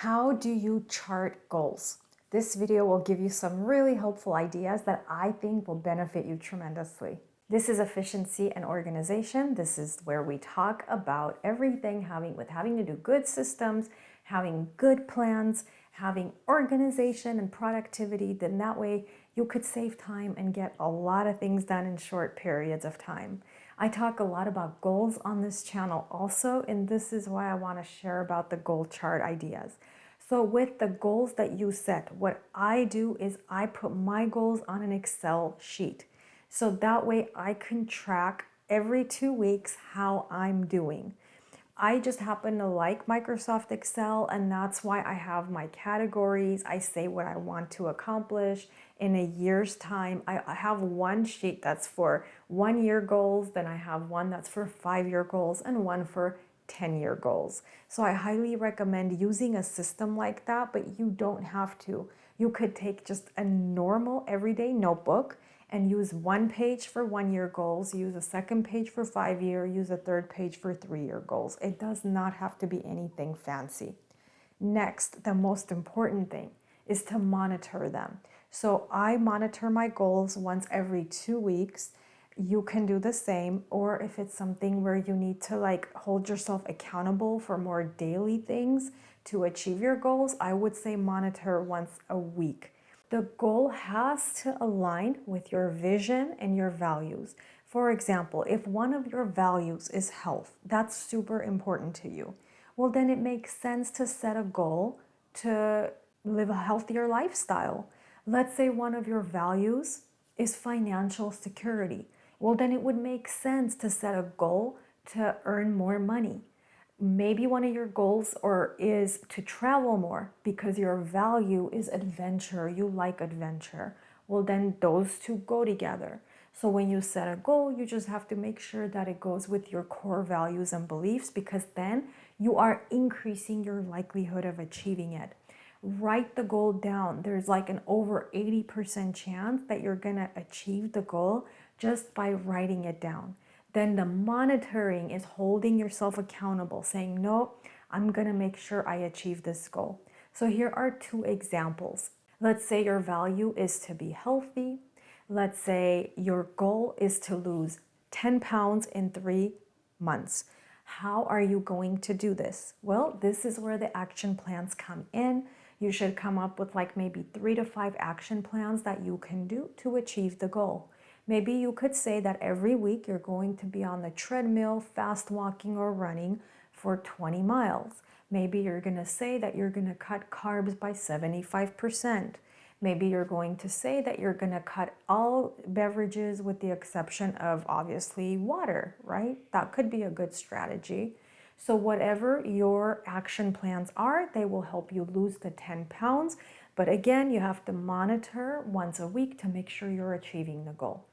How do you chart goals? This video will give you some really helpful ideas that I think will benefit you tremendously. This is efficiency and organization. This is where we talk about everything having to do good systems, having good plans, having organization and productivity. Then that way you could save time and get a lot of things done in short periods of time. I talk a lot about goals on this channel also, and this is why I want to share about the goal chart ideas. So with the goals that you set, what I do is I put my goals on an Excel sheet. So that way I can track every 2 weeks how I'm doing. I just happen to like Microsoft Excel, and that's why I have my categories. I say what I want to accomplish in a year's time. I have one sheet that's for 1 year goals, then I have one that's for 5-year goals, and one for 10-year goals. So I highly recommend using a system like that, but you don't have to. You could take just a normal everyday notebook and use one page for 1-year goals, use a second page for 5-year, use a third page for 3-year goals. It does not have to be anything fancy. Next, the most important thing is to monitor them. So I monitor my goals once every 2 weeks. You can do the same, or if it's something where you need to hold yourself accountable for more daily things to achieve your goals, I would say monitor once a week. The goal has to align with your vision and your values. For example, if one of your values is health, that's super important to you. Well, then it makes sense to set a goal to live a healthier lifestyle. Let's say one of your values is financial security. Well, then it would make sense to set a goal to earn more money. Maybe one of your goals is to travel more because your value is adventure. You like adventure. Well, then those two go together. So when you set a goal, you just have to make sure that it goes with your core values and beliefs, because then you are increasing your likelihood of achieving it. Write the goal down. There's like an over 80% chance that you're gonna achieve the goal just by writing it down. Then the monitoring is holding yourself accountable, saying, no, I'm gonna make sure I achieve this goal. So here are 2 examples. Let's say your value is to be healthy. Let's say your goal is to lose 10 pounds in 3 months. How are you going to do this? Well, this is where the action plans come in. You should come up with maybe 3 to 5 action plans that you can do to achieve the goal. Maybe you could say that every week you're going to be on the treadmill, fast walking or running for 20 miles. Maybe you're going to say that you're going to cut carbs by 75%. Maybe you're going to say that you're going to cut all beverages with the exception of obviously water, right? That could be a good strategy. So whatever your action plans are, they will help you lose the 10 pounds. But again, you have to monitor once a week to make sure you're achieving the goal.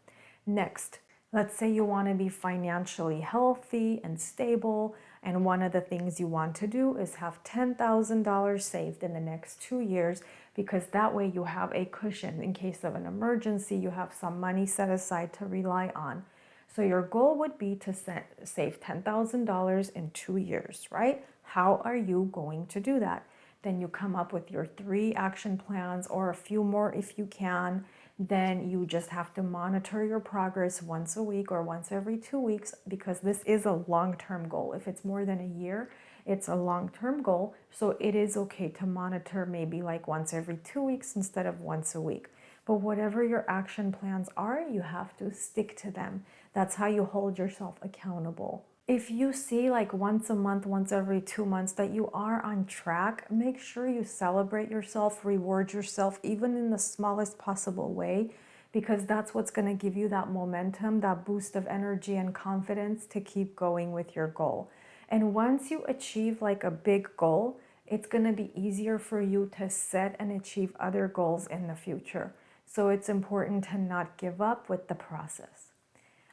Next, let's say you want to be financially healthy and stable, and one of the things you want to do is have $10,000 saved in the next 2 years, because that way you have a cushion. In case of an emergency, you have some money set aside to rely on. So your goal would be to save $10,000 in 2 years, right? How are you going to do that? Then you come up with your 3 action plans, or a few more if you can. Then you just have to monitor your progress once a week or once every 2 weeks, because this is a long-term goal. If it's more than a year, it's a long-term goal. So it is okay to monitor maybe once every 2 weeks instead of once a week. But whatever your action plans are, you have to stick to them. That's how you hold yourself accountable. If you see once a month, once every 2 months that you are on track, make sure you celebrate yourself, reward yourself, even in the smallest possible way, because that's what's going to give you that momentum, that boost of energy and confidence to keep going with your goal. And once you achieve a big goal, it's going to be easier for you to set and achieve other goals in the future. So it's important to not give up with the process.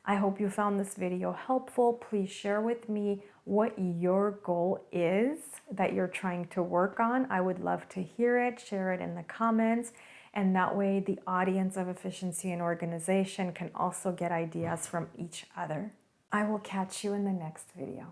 I hope you found this video helpful. Please share with me what your goal is that you're trying to work on. I would love to hear it. Share it in the comments. And that way the audience of efficiency and organization can also get ideas from each other. I will catch you in the next video.